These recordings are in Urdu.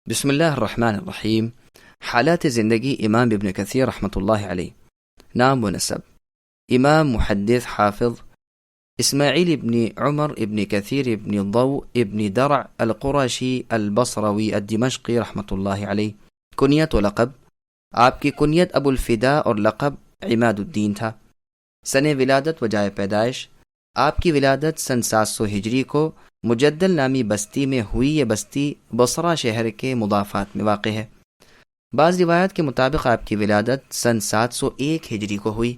بسم اللہ الرحمن الرحیم۔ حالات زندگی امام ابن کثیر رحمۃ اللہ علیہ۔ نام و نسب: امام محدث حافظ اسماعیل ابن عمر ابن کثیر ابن ضو ابن درع القرشی البصروی الدمشقی رحمۃ اللہ علیہ۔ کنیت و لقب: آپ کی کنیت ابو الفدا اور لقب عماد الدین تھا۔ سن ولادت و جائے پیدائش: آپ کی ولادت سن 700 ہجری کو مجدل نامی بستی میں ہوئی۔ یہ بستی بصرہ شہر کے مضافات میں واقع ہے۔ بعض روایات کے مطابق آپ کی ولادت سن 701 ہجری کو ہوئی۔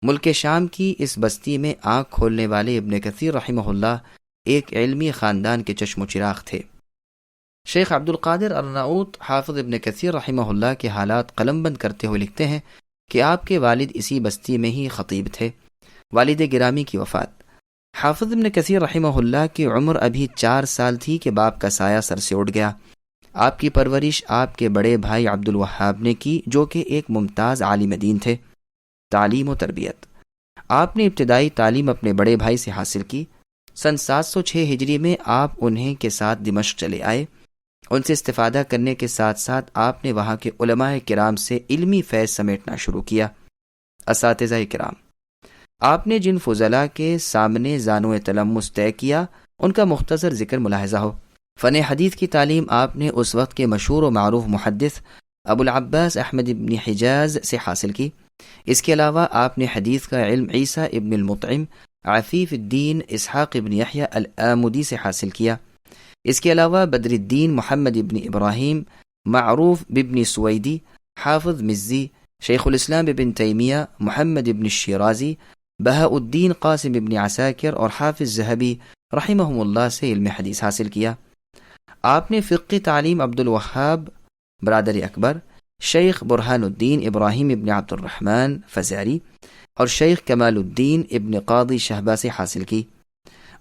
ملک شام کی اس بستی میں آنکھ کھولنے والے ابن کثیر رحمہ اللہ ایک علمی خاندان کے چشم و چراغ تھے۔ شیخ عبد القادر ارناؤط حافظ ابن کثیر رحمہ اللہ کے حالات قلم بند کرتے ہوئے لکھتے ہیں کہ آپ کے والد اسی بستی میں ہی خطیب تھے۔ والد گرامی کی وفات: حافظ ابن کثیر رحمہ اللہ کی عمر ابھی 4 سال تھی کہ باپ کا سایہ سر سے اٹھ گیا۔ آپ کی پرورش آپ کے بڑے بھائی عبد الوہاب نے کی، جو کہ ایک ممتاز عالم دین تھے۔ تعلیم و تربیت: آپ نے ابتدائی تعلیم اپنے بڑے بھائی سے حاصل کی۔ سن 706 ہجری میں آپ انہیں کے ساتھ دمشق چلے آئے۔ ان سے استفادہ کرنے کے ساتھ ساتھ آپ نے وہاں کے علماء کرام سے علمی فیض سمیٹنا شروع کیا۔ اساتذہ کرام: آپ نے جن فضلاء کے سامنے زانو تلمس طے کیا، ان کا مختصر ذکر ملاحظہ ہو۔ فن حدیث کی تعلیم آپ نے اس وقت کے مشہور و معروف محدث ابو العباس احمد ابن حجاز سے حاصل کی۔ اس کے علاوہ آپ نے حدیث کا علم عیسیٰ ابن المطعم، عفیف الدین اسحاق ابن یحییٰ الآمدی سے حاصل کیا۔ اس کے علاوہ بدر الدین محمد ابن ابراہیم، معروف بابن سویدی، حافظ مزی، شیخ الاسلام ابن تیمیہ، محمد ابن الشیرازی، بہاء الدین قاسم ابن عساکر اور حافظ ذہبی رحمہم اللہ سے علم حدیث حاصل کیا۔ آپ نے فقہ تعلیم عبد الوہاب برادر اکبر، شیخ برہان الدین ابراہیم ابن عبد الرحمن فزاری اور شیخ کمال الدین ابن قاضی شہبہ سے حاصل کی۔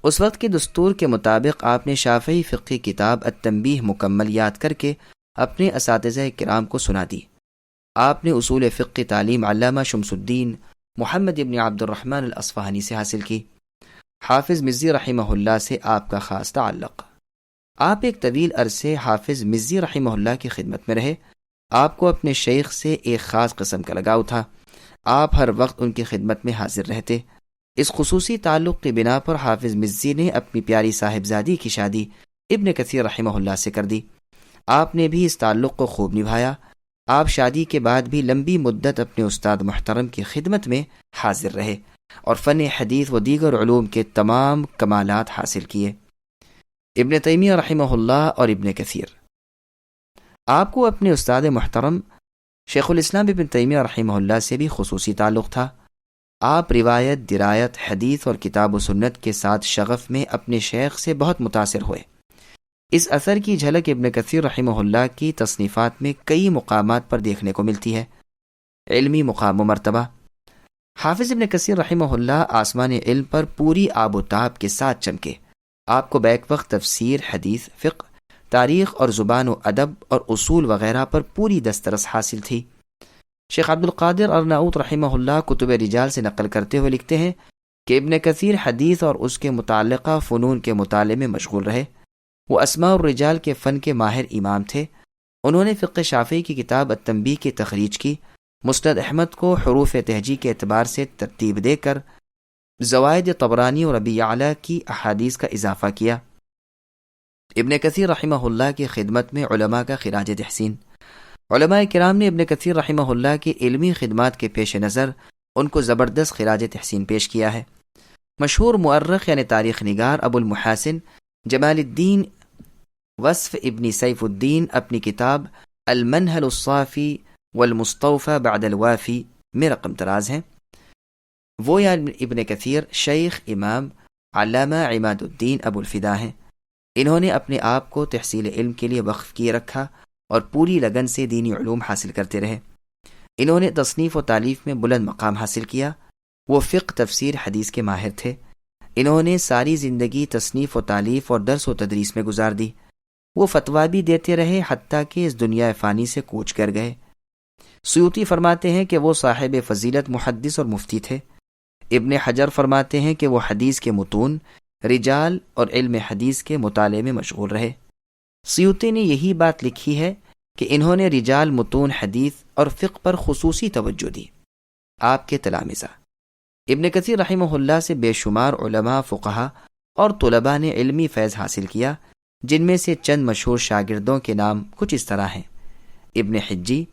اس وقت کے دستور کے مطابق آپ نے شافعی فقہ کتاب التنبیہ مکمل یاد کر کے اپنے اساتذہ کرام کو سنا دی۔ آپ نے اصول فقہ تعلیم علامہ شمس الدین محمد ابن عبد الرحمن الاصفہانی سے حاصل کی۔ حافظ مزی رحمہ اللہ سے آپ کا خاص تعلق: آپ ایک طویل عرصے حافظ مزی رحمہ اللہ کی خدمت میں رہے۔ آپ کو اپنے شیخ سے ایک خاص قسم کا لگاؤ تھا۔ آپ ہر وقت ان کی خدمت میں حاضر رہتے۔ اس خصوصی تعلق کی بنا پر حافظ مزی نے اپنی پیاری صاحبزادی کی شادی ابن کثیر رحمہ اللہ سے کر دی۔ آپ نے بھی اس تعلق کو خوب نبھایا۔ آپ شادی کے بعد بھی لمبی مدت اپنے استاد محترم کی خدمت میں حاضر رہے اور فن حدیث و دیگر علوم کے تمام کمالات حاصل کیے۔ ابن تیمیہ رحمہ اللہ اور ابن کثیر: آپ کو اپنے استاد محترم شیخ الاسلام ابن تیمیہ رحمہ اللہ سے بھی خصوصی تعلق تھا۔ آپ روایت، درایت، حدیث اور کتاب و سنت کے ساتھ شغف میں اپنے شیخ سے بہت متاثر ہوئے۔ اس اثر کی جھلک ابن کثیر رحمہ اللہ کی تصنیفات میں کئی مقامات پر دیکھنے کو ملتی ہے۔ علمی مقام و مرتبہ: حافظ ابن کثیر رحمہ اللہ آسمان علم پر پوری آب و تاب کے ساتھ چمکے۔ آپ کو بیک وقت تفسیر، حدیث، فقہ، تاریخ اور زبان و ادب اور اصول وغیرہ پر پوری دسترس حاصل تھی۔ شیخ عبد القادر ارناؤط رحمہ اللہ کتب رجال سے نقل کرتے ہوئے لکھتے ہیں کہ ابن کثیر حدیث اور اس کے متعلقہ فنون کے مطالعے میں مشغول رہے۔ وہ اسماء الرجال کے فن کے ماہر امام تھے۔ انہوں نے فقہ شافعی کی کتاب التنبیہ کی تخریج کی۔ مسند احمد کو حروف تہجی کے اعتبار سے ترتیب دے کر زوائد طبرانی اور ابی یعلا کی احادیث کا اضافہ کیا۔ ابن کثیر رحمہ اللہ کی خدمت میں علماء کا خراج تحسین: علماء کرام نے ابن کثیر رحمہ اللہ کی علمی خدمات کے پیش نظر ان کو زبردست خراج تحسین پیش کیا ہے۔ مشہور مؤرخ یعنی تاریخ نگار ابو المحاسن جمال الدین وصف ابن سیف الدین اپنی کتاب المنہل الصافی والمستوفى بعد الوافی میں رقم دراز ہیں۔ وہ یعنی ابن کثیر شیخ امام علامہ عماد الدین ابو الفدا ہیں۔ انہوں نے اپنے آپ کو تحصیل علم کے لیے وقف کیے رکھا اور پوری لگن سے دینی علوم حاصل کرتے رہے۔ انہوں نے تصنیف و تالیف میں بلند مقام حاصل کیا۔ وہ فقہ، تفسیر، حدیث کے ماہر تھے۔ انہوں نے ساری زندگی تصنیف و تالیف اور درس و تدریس میں گزار دی۔ وہ فتویٰ بھی دیتے رہے حتیٰ کہ اس دنیا فانی سے کوچ کر گئے۔ سیوطی فرماتے ہیں کہ وہ صاحب فضیلت محدث اور مفتی تھے۔ ابن حجر فرماتے ہیں کہ وہ حدیث کے متون، رجال اور علم حدیث کے مطالعے میں مشغول رہے۔ سیوطی نے یہی بات لکھی ہے کہ انہوں نے رجال متون حدیث اور فقہ پر خصوصی توجہ دی۔ آپ کے تلامذہ ابن کثیر رحمہ اللہ سے بے شمار علماء، فقہا اور طلباء نے علمی فیض حاصل کیا، جن میں سے چند مشہور شاگردوں کے نام کچھ اس طرح ہیں: ابن حجی،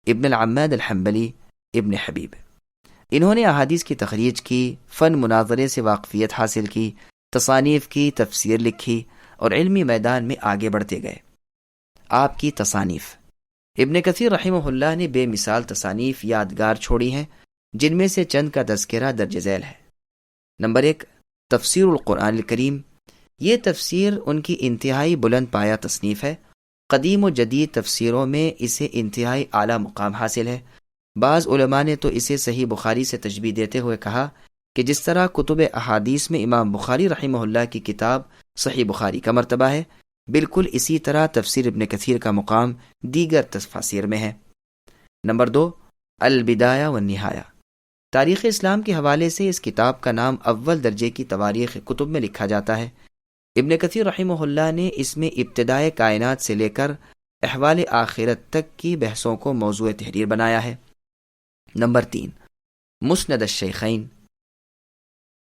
ابن العماد الحنبلی، ابن حبیب۔ انہوں نے احادیث کی تخریج کی، فن مناظرے سے واقفیت حاصل کی، تصانیف کی، تفسیر لکھی اور علمی میدان میں آگے بڑھتے گئے۔ آپ کی تصانیف: ابن کثیر رحمہ اللہ نے بے مثال تصانیف یادگار چھوڑی ہیں، جن میں سے چند کا تذکرہ درج ذیل ہے۔ نمبر 1، تفسیر القرآن الکریم۔ یہ تفسیر ان کی انتہائی بلند پایہ تصنیف ہے۔ قدیم و جدید تفسیروں میں اسے انتہائی اعلیٰ مقام حاصل ہے۔ بعض علماء نے تو اسے صحیح بخاری سے تشبیہ دیتے ہوئے کہا کہ جس طرح کتب احادیث میں امام بخاری رحمہ اللہ کی کتاب صحیح بخاری کا مرتبہ ہے، بالکل اسی طرح تفسیر ابن کثیر کا مقام دیگر تفاسیر میں ہے۔ نمبر 2، البدایہ والنہایہ۔ تاریخ اسلام کے حوالے سے اس کتاب کا نام اول درجے کی تواریخ کتب میں لکھا جاتا ہے۔ ابن کثیر رحمہ اللہ نے اس میں ابتدائے کائنات سے لے کر احوال آخرت تک کی بحثوں کو موضوع تحریر بنایا ہے۔ نمبر 3، مسند الشیخین۔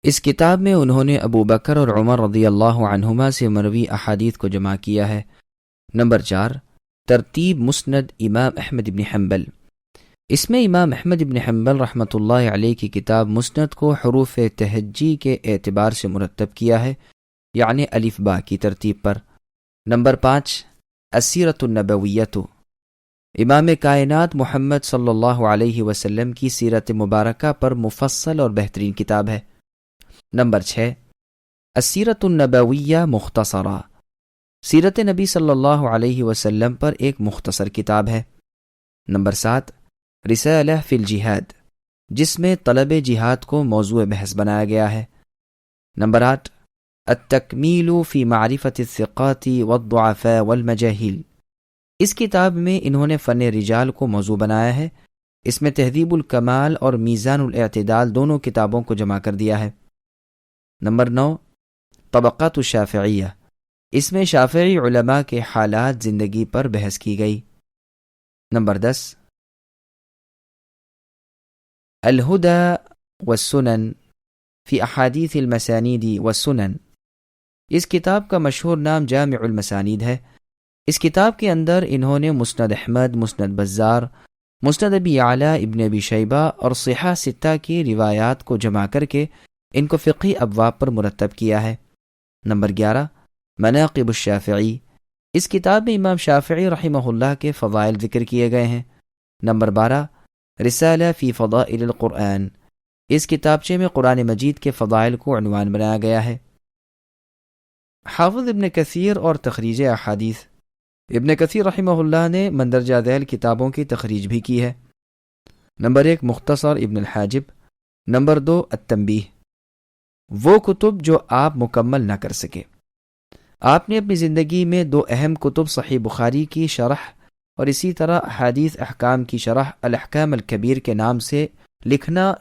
اس کتاب میں انہوں نے ابو بکر اور عمر رضی اللہ عنہما سے مروی احادیث کو جمع کیا ہے۔ نمبر 4، ترتیب مسند امام احمد بن حنبل۔ اس میں امام احمد بن حنبل رحمۃ اللہ علیہ کی کتاب مسند کو حروف تہجی کے اعتبار سے مرتب کیا ہے، یعنی الف با کی ترتیب پر۔ نمبر 5، السیرۃ النبویۃ۔ امام کائنات محمد صلی اللہ علیہ وسلم کی سیرت مبارکہ پر مفصل اور بہترین کتاب ہے۔ نمبر 6، السیرۃ النبویہ مختصرہ۔ سیرت نبی صلی اللہ علیہ وسلم پر ایک مختصر کتاب ہے۔ نمبر 7، رسالہ فی الجہاد، جس میں طلب جہاد کو موضوع بحث بنایا گیا ہے۔ نمبر 8، التکمیل فی معرفت الثقات والضعفاء والمجاہیل۔ اس کتاب میں انہوں نے فن رجال کو موضوع بنایا ہے۔ اس میں تہذیب الکمال اور میزان الاعتدال دونوں کتابوں کو جمع کر دیا ہے۔ نمبر 9، طبقات الشافعیہ۔ اس میں شافعی علماء کے حالات زندگی پر بحث کی گئی۔ نمبر 10، الہدی والسنن فی احادیث المسانید والسنن۔ اس کتاب کا مشہور نام جامع المسانید ہے۔ اس کتاب کے اندر انہوں نے مسند احمد، مسند بزار، مسند ابی یعلا ابن ابی شیبہ اور صحاح ستہ کی روایات کو جمع کر کے ان کو فقہی ابواب پر مرتب کیا ہے۔ نمبر 11، مناقب الشافعی۔ اس کتاب میں امام شافعی رحمہ اللہ کے فضائل ذکر کیے گئے ہیں۔ نمبر 12، رسالہ فی فضائل القرآن۔ اس کتابچے میں قرآن مجید کے فضائل کو عنوان بنایا گیا ہے۔ حافظ ابن کثیر اور تخریج احادیث۔ ابن کثیر رحمہ اللہ نے مندرجہ ذیل کتابوں کی تخریج بھی کی ہے۔ نمبر 1، مختصر ابن الحاجب۔ نمبر 2، التنبیہ۔ وہ کتب جو آپ مکمل نہ کر سکے۔ آپ نے اپنی زندگی میں 2 اہم کتب صحیح بخاری کی شرح اور اسی طرح احادیث احکام کی شرح الاحکام الکبیر کے نام سے لکھنا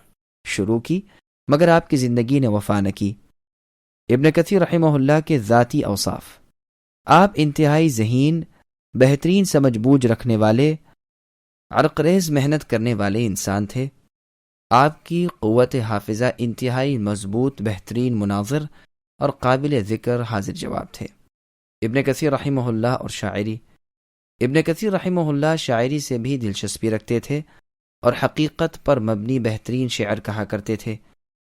شروع کی، مگر آپ کی زندگی نے وفا نہ کی۔ ابن کثیر رحمہ اللہ کے ذاتی اوصاف: آپ انتہائی ذہین، بہترین سمجھ بوجھ رکھنے والے، عرقریز محنت کرنے والے انسان تھے۔ آپ کی قوت حافظہ انتہائی مضبوط، بہترین مناظر اور قابل ذکر حاضر جواب تھے۔ ابن کثیر رحمہ اللہ اور شاعری۔ ابن کثیر رحمہ اللہ شاعری سے بھی دلچسپی رکھتے تھے اور حقیقت پر مبنی بہترین شعر کہا کرتے تھے۔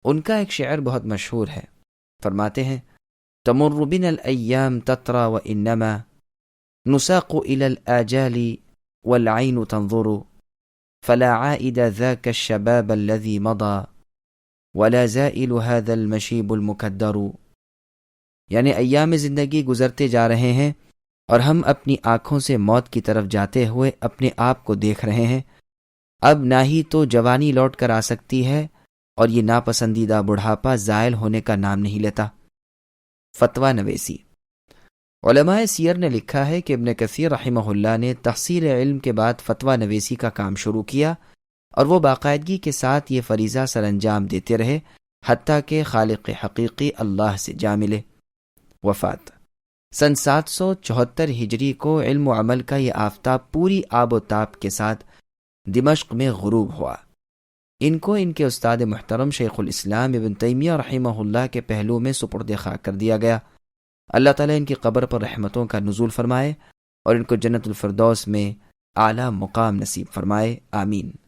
ان کا ایک شعر بہت مشہور ہے، فرماتے ہیں: تمر بنا الایام تترى وانما نساق الى الاجال والعين تنظر فلا عائد ذاك الشباب الذي مضى ولا زائل هذا المشيب المكدر۔ یعنی ایام زندگی گزرتے جا رہے ہیں اور ہم اپنی آنکھوں سے موت کی طرف جاتے ہوئے اپنے آپ کو دیکھ رہے ہیں۔ اب نہ ہی تو جوانی لوٹ کر آ سکتی ہے اور یہ ناپسندیدہ بڑھاپا زائل ہونے کا نام نہیں لیتا۔ فتویٰ نویسی۔ علماء سیر نے لکھا ہے کہ ابن کثیر رحمہ اللہ نے تحصیل علم کے بعد فتویٰ نویسی کا کام شروع کیا اور وہ باقاعدگی کے ساتھ یہ فریضہ سر انجام دیتے رہے حتیٰ کہ خالق حقیقی اللہ سے جا ملے۔ وفات: سن 774 ہجری کو علم و عمل کا یہ آفتاب پوری آب و تاب کے ساتھ دمشق میں غروب ہوا۔ ان کو ان کے استاد محترم شیخ الاسلام ابن تیمیہ رحمہ اللہ کے پہلو میں سپرد خاک کر دیا گیا۔ اللہ تعالیٰ ان کی قبر پر رحمتوں کا نزول فرمائے اور ان کو جنت الفردوس میں اعلیٰ مقام نصیب فرمائے، آمین۔